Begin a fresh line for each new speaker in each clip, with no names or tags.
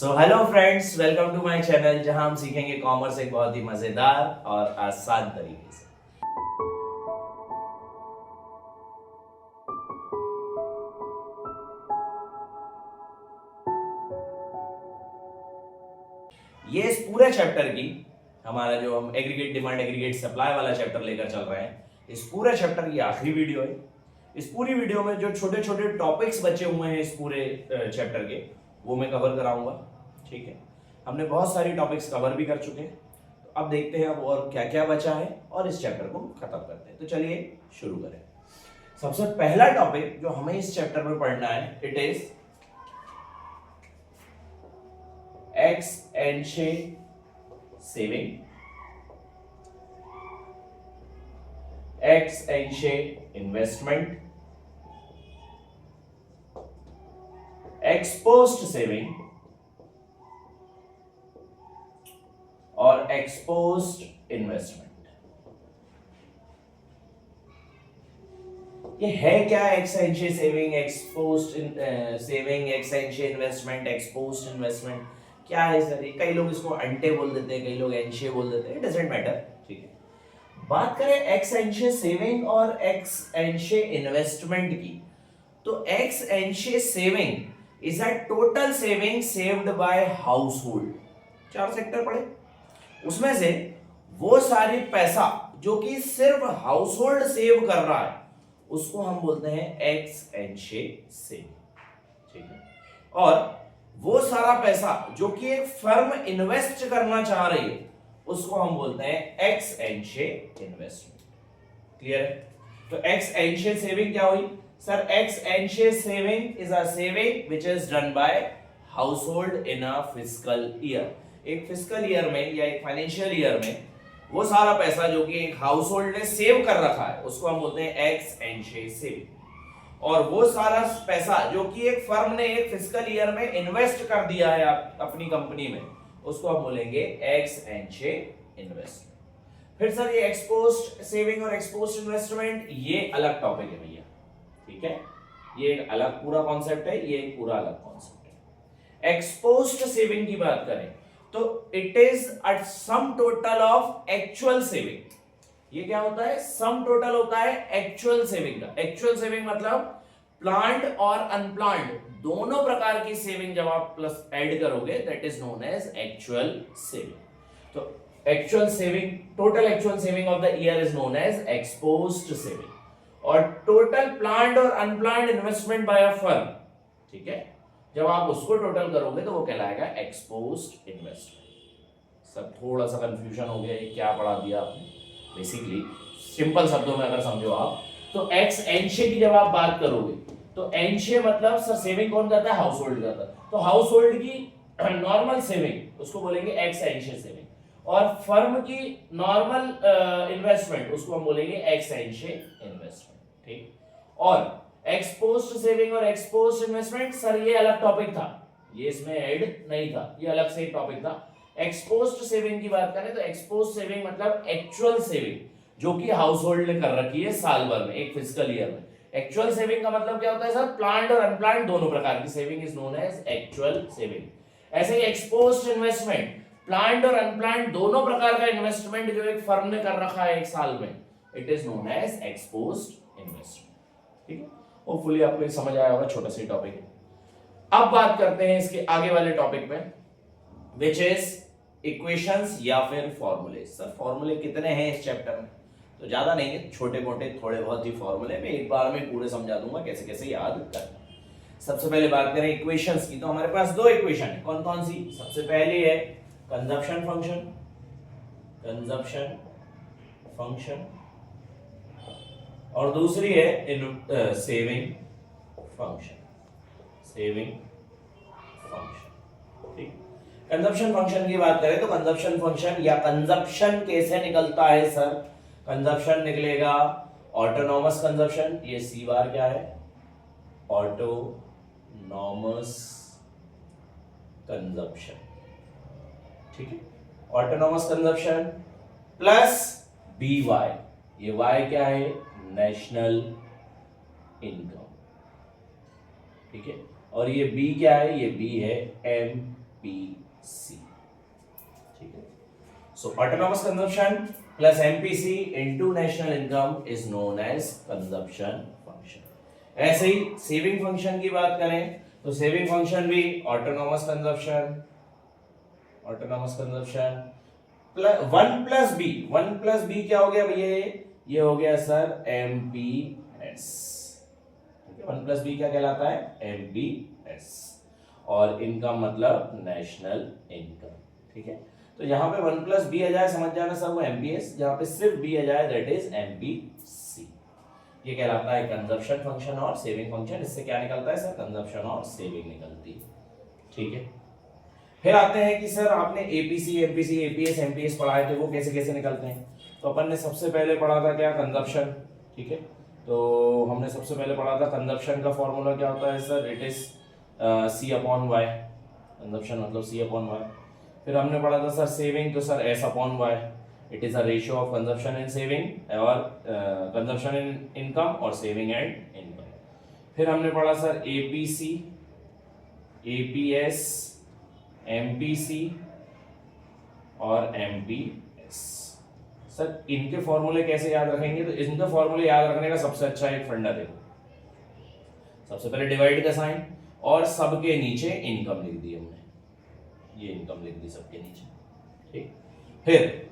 तो hello friends, welcome to my channel जहां हम सीखेंगे कॉमर्स एक बहुत ही मजेदार और आसान तरीके से। ये इस पूरे चैप्टर की हमारा जो हम एग्रीगेट डिमांड एग्रीगेट सप्लाई वाला चैप्टर लेकर चल रहे हैं, इस पूरे चैप्टर की आखिरी वीडियो है। इस पूरी वीडियो में जो छोटे छोटे टॉपिक्स बचे हुए हैं इस पूरे चैप्टर के, वो मैं कवर कराऊंगा। ठीक है, हमने बहुत सारी टॉपिक्स कवर भी कर चुके हैं। तो अब देखते हैं अब और क्या क्या बचा है और इस चैप्टर को खत्म करते हैं। तो चलिए शुरू करें। सबसे पहला टॉपिक जो हमें इस चैप्टर में पढ़ना है, it is ex ante saving, ex ante investment, ex post saving और ex post investment। ये है क्या? Ex ante saving, ex post saving, ex ante investment, ex post investment, क्या है सर? ये कई लोग इसको अंटे बोल देते हैं, कई लोग एंशे बोल देते हैं, डजंट मैटर। ठीक है, बात करें एक्स एंशे सेविंग और एक्स एंशे इन्वेस्टमेंट की, तो ex ante saving is a total saving saved by household. चार सेक्टर पढ़े, उसमें से वो सारी पैसा जो कि सिर्फ हाउसहोल्ड सेव कर रहा है उसको हम बोलते हैं एक्स एंशे सेविंग। ठीक है, और वो सारा पैसा जो कि एक फर्म इन्वेस्ट करना चाह रही है उसको हम बोलते हैं एक्स एंशे इन्वेस्टमेंट। क्लियर है? तो एक्स एंशे सेविंग क्या हुई sir? Ex ante saving is a saving which is done by household in a fiscal year. एक फिस्कल ईयर में या एक फाइनेंशियल ईयर में वो सारा पैसा जो कि एक हाउसहोल्ड ने सेव कर रखा है उसको हम बोलते हैं एक्स एंशे सेविंग। और वो सारा पैसा जो कि एक फर्म ने एक फिस्कल ईयर में इन्वेस्ट कर दिया है अपनी कंपनी में उसको हम बोलेंगे एक्स एंशे इन्वेस्टमेंट। फिर सर ये एक्सपोस्ट सेविंग और एक्सपोस्ट इन्वेस्टमेंट ये अलग टॉपिक है भैया। ठीक है, ये एक अलग पूरा कॉन्सेप्ट है, ये एक पूरा अलग कॉन्सेप्ट है। एक्सपोस्ट सेविंग की बात करें तो it is a sum total of actual saving. ये क्या होता है? सम टोटल होता है एक्चुअल सेविंग का। एक्चुअल सेविंग मतलब प्लान्ड और अनप्लान्ड दोनों प्रकार की सेविंग जब आप प्लस ऐड करोगे that is known as actual saving. तो actual saving, total actual saving of the year is known as ex post saving. और टोटल प्लान्ड और unplanned investment by a firm, ठीक है, जब आप उसको टोटल करोगे तो वो कहलाएगा एक्सपोज्ड इन्वेस्टमेंट। सब थोड़ा सा कंफ्यूजन हो गया, ये क्या पढ़ा दिया आपने? बेसिकली सिंपल शब्दों में अगर समझो आप तो एक्स एंशे की जब आप बात करोगे तो एंशे मतलब सर सेविंग कौन करता है? हाउसहोल्ड करता है। तो हाउसहोल्ड की नॉर्मल सेविंग उसको बोलेंगे एक्स एंशे सेविंग, और फर्म की नॉर्मल इन्वेस्टमेंट उसको हम बोलेंगे एक्स एंशे इन्वेस्टमेंट। ठीक, और एक्सपोज्ड सेविंग और एक्सपोज्ड इन्वेस्टमेंट सर ये अलग टॉपिक था, ये इसमें ऐड नहीं था, ये अलग से एक टॉपिक था। एक्सपोज्ड सेविंग की बात करें तो एक्सपोज्ड सेविंग मतलब एक्चुअल सेविंग जो कि हाउसहोल्ड ने कर रखी है साल भर में, एक फिस्कल ईयर में। एक्चुअल सेविंग का मतलब क्या होता है सर? प्लान्ड और अनप्लान्ड दोनों प्रकार की saving is known as actual saving. ऐसे ही एक्सपोज्ड इन्वेस्टमेंट, प्लान्ड और अनप्लान्ड दोनों प्रकार का इन्वेस्टमेंट जो एक फर्म ने कर रखा है एक साल में, it is known as exposed investment. ठीक है, होपफुली आपको ये समझ आया होगा, छोटा सा टॉपिक है। अब बात करते हैं इसके आगे वाले टॉपिक पे, विच इज इक्वेशंस या फिर फॉर्मूले। सर फॉर्मूले कितने हैं इस चैप्टर में? तो ज्यादा नहीं है, छोटे मोटे थोड़े बहुत ही फॉर्मूले मैं एक बार में पूरे समझा दूंगा कैसे कैसे याद करना। सबसे पहले बात करें इक्वेशंस की, तो हमारे पास दो इक्वेशन है। कौन कौन सी? सबसे पहली है कंजप्शन फंक्शन, कंजप्शन फंक्शन, और दूसरी है सेविंग फंक्शन, सेविंग फंक्शन। ठीक, कंजप्शन फंक्शन की बात करें तो कंजप्शन फंक्शन या कंजप्शन कैसे निकलता है सर? कंजप्शन निकलेगा ऑटोनॉमस कंजप्शन, ये सी बार क्या है? Autonomous consumption. ठीक है, autonomous consumption plus B Y, ये वाई क्या है? National income. ठीक है, और ये बी क्या है? ये बी है एम MPC, ठीक है। So autonomous consumption plus MPC into national income is known as consumption function. ऐसे ही सेविंग फंक्शन की बात करें तो सेविंग फंक्शन भी ऑटोनॉमस कंजम्पशन प्लस 1 + B क्या हो गया भैया, ये हो गया सर MPS, ठीक है। 1 + B क्या कहलाता है, MPS, और इनकम मतलब नेशनल इनकम, ठीक है। तो यहाँ पे 1 + B आ जाए, समझ जाना सर वो MPS, जहाँ पे सिर्फ B आ जाए दैट इज MPC। ये कहलाता है कंजम्पशन फंक्शन और सेविंग फंक्शन। इससे क्या निकलता है सर, कंजम्पशन और सेविंग निकलती है, ठीक है। फिर आते हैं कि सर आपने APC, MPC, APS, MPS पढ़ाए थे, वो कैसे कैसे निकलते हैं। तो अपन ने सबसे पहले पढ़ा था क्या, कंजम्पशन, ठीक है। तो हमने सबसे पहले पढ़ा था कंजम्पशन का फॉर्मूला क्या होता है sir, it is C/Y, consumption मतलब C/Y। फिर हमने पढ़ा था सर सेविंग, तो sir S/Y, it is a ratio of consumption and saving, और कंजम्पशन एंड इनकम और सेविंग एंड इनकम। फिर हमने पढ़ा सर APC, APS, MPC और MPS। सर इनके फॉर्मूले कैसे याद रखेंगे, तो इनके फॉर्मूले याद रखने का सबसे अच्छा एक फंडा देखो, सबसे पहले डिवाइड का साइन और सबके नीचे इनकम लिख दी हमने, ये इनकम लिख दी सबके नीचे, ठीक। फिर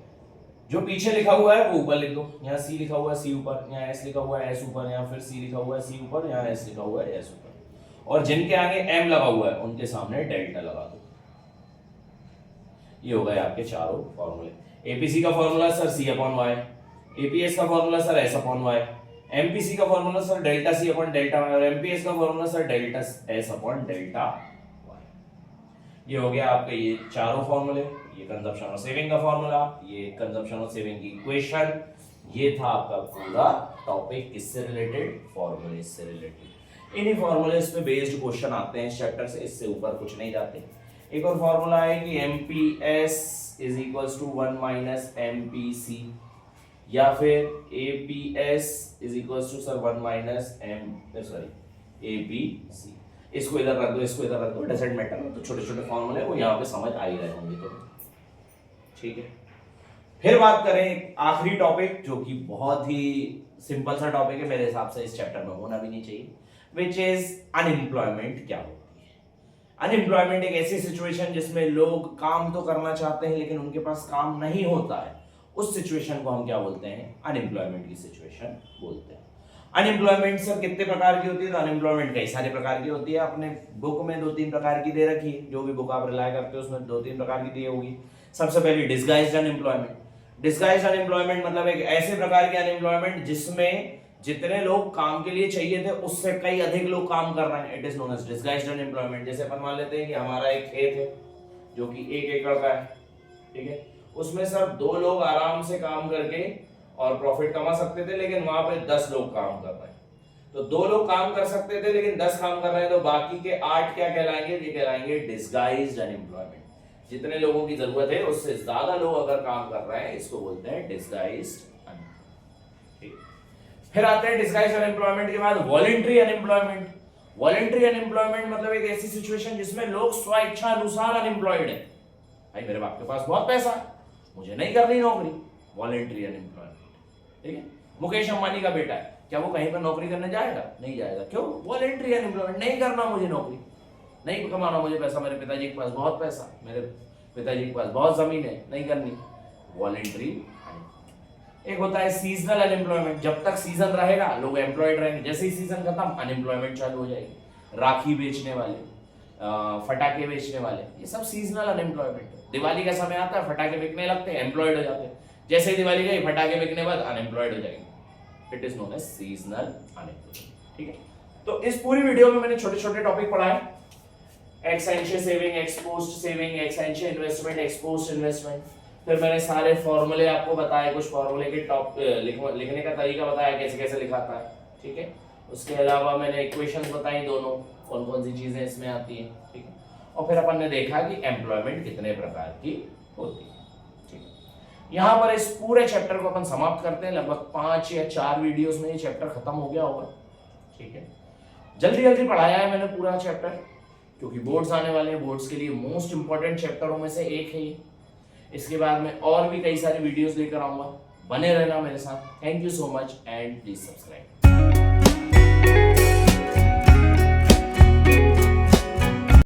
जो पीछे लिखा हुआ है वो ऊपर लिख दो, यहाँ C लिखा हुआ है C ऊपर, यहाँ S लिखा हुआ है S ऊपर, यहाँ फिर C लिखा हुआ है C ऊपर, यहाँ S लिखा हुआ है S ऊपर, और जिनके आगे M लगा हुआ है उनके सामने डेल्टा लगा दो। ये हो गए आपके चारों फॉर्मूले। APC का फॉर्मूला सर C/Y, APS का फॉर्मूला सर S/Y, MPC का फॉर्मूला सर डेल्टा C/डेल्टा Y, और MPS का फॉर्मूला सर डेल्टा S/डेल्टा Y। ये हो गया आपके ये चारों फॉर्मूले, ये कंजम्पशन और सेविंग का फॉर्मूला, ये कंजम्पशन और सेविंग की इक्वेशन। ये था आपका पूरा टॉपिक, किससे रिलेटेड, फॉर्मूले से रिलेटेड। इन्हीं फॉर्मूलेस पे बेस्ड क्वेश्चन आते हैं इस चैप्टर से, इससे ऊपर कुछ नहीं जाते। एक और फॉर्मूला है कि MPS is equals to 1 - MPC, या फिर APS is equals to sir 1 - APC। इसको इधर रख दो, इसको इधर रख दो, डजंट मैटर। तो छोटे छोटे फॉर्मूले वो यहाँ पे समझ आ ही रहे होंगे, तो ठीक है। फिर बात करें आखिरी टॉपिक, जो कि बहुत ही सिंपल सा टॉपिक है मेरे हिसाब से, इस चैप्टर में होना भी नहीं चाहिए, विच इज अनएम्प्लॉयमेंट। क्या होती है अनएम्प्लॉयमेंट? एक ऐसी सिचुएशन जिसमें लोग काम तो करना चाहते हैं लेकिन उनके पास काम नहीं होता है, उस सिचुएशन को हम क्या बोलते हैं, अनएम्प्लॉयमेंट की सिचुएशन बोलते हैं। अनएम्प्लॉयमेंट सर कितने प्रकार की होती है? तो अनएम्प्लॉयमेंट कई सारे प्रकार की होती है, अपने बुक में 2-3 प्रकार की दे रखी है, जो भी बुक आप रिलाय करते हो उसमें 2-3 प्रकार की दी होगी। सबसे पहली डिस्गाइज्ड अनएम्प्लॉयमेंट। डिस्गाइज्ड अनएम्प्लॉयमेंट मतलब एक ऐसे प्रकार की अनएम्प्लॉयमेंट जिसमें जितने लोग काम के लिए चाहिए थे उससे कई अधिक लोग काम कर रहे हैं, it is known as disguised unemployment. जैसे अपन मान लेते हैं कि हमारा एक खेत है जो कि 1 एकड़ का है, ठीक है, उसमें सर 2 लोग आराम से काम करके और प्रॉफिट कमा सकते थे, लेकिन वहां पे 10 लोग काम कर रहे हैं। तो 2 लोग काम कर सकते थे लेकिन 10 काम कर रहे हैं, तो बाकी के 8 क्या कहलाएंगे? ये कहलाएंगे डिस्गाइज्ड अनएम्प्लॉयमेंट। जितने लोगों की जरूरत है उससे ज्यादा लोग अगर काम कर रहे हैं, इसको बोलते हैं डिस्गाइज्ड अनएम्प्लॉयमेंट। फिर आते हैं डिस्गाइज्ड अनएम्प्लॉयमेंट के बाद वॉलंटरी अनएम्प्लॉयमेंट। वॉलंटरी अनएम्प्लॉयमेंट मतलब एक ऐसी सिचुएशन जिसमें लोग स्व इच्छा अनुसार अनएम्प्लॉयड है। भाई मेरे बाप के पास बहुत पैसा है, मुझे नहीं करनी नौकरी, वॉलंटरी अनएम्प्लॉयमेंट, ठीक है। मुकेश अंबानी का बेटा है, क्या वो कहीं पर नौकरी करने जाएगा? नहीं जाएगा। क्यों? वॉलंटरी अनएम्प्लॉयमेंट, नहीं करना मुझे नौकरी, नहीं कमाना मुझे पैसा, मेरे पिताजी के पास बहुत पैसा, मेरे पिताजी के पास बहुत जमीन है, नहीं करनी, वॉलंटरी। एक होता है सीजनल अनएम्प्लॉयमेंट, जब तक सीजन रहेगा लोग एम्प्लॉयड रहेंगे, जैसे ही सीजन खत्म अनएम्प्लॉयमेंट चालू हो जाएगी। राखी बेचने वाले, फटाके बेचने वाले, ये सब सीजनल अनएम्प्लॉयमेंट है। दिवाली का समय आता है, फटाके बिकने लगते हैं, एम्प्लॉयड हो जाते हैं, जैसे ही दिवाली गई फटाके बिकने बाद अनएम्प्लॉयड हो जाएंगे, it is known as seasonal unemployment, ठीक है। तो इस पूरी वीडियो में मैंने छोटे छोटे टॉपिक पढ़ाए, x एंशियल saving, ex post saving, x एंशियल investment, ex post investment. फिर मैंने सारे फॉर्मूले आपको बताए, कुछ फॉर्मूले के लिखने का तरीका बताया, कैसे कैसे लिखाता है, ठीक है। उसके अलावा मैंने इक्वेशंस बताई दोनों, कौन कौन सी चीजें इसमें आती हैं, ठीक है। और फिर अपन ने देखा कि एम्प्लॉयमेंट कितने प्रकार की होती है, ठीक है। यहाँ पर इस पूरे चैप्टर को अपन समाप्त करते हैं, लगभग 5 या 4 वीडियोस में ये चैप्टर खत्म हो गया होगा, ठीक है। जल्दी जल्दी पढ़ाया है मैंने पूरा चैप्टर, क्योंकि बोर्ड्स आने वाले हैं, बोर्ड्स के लिए मोस्ट इंपॉर्टेंट चैप्टरों में से एक है ये। इसके बाद में और भी कई सारी वीडियोस लेकर आऊंगा, बने रहना मेरे साथ। Thank you so much and please subscribe.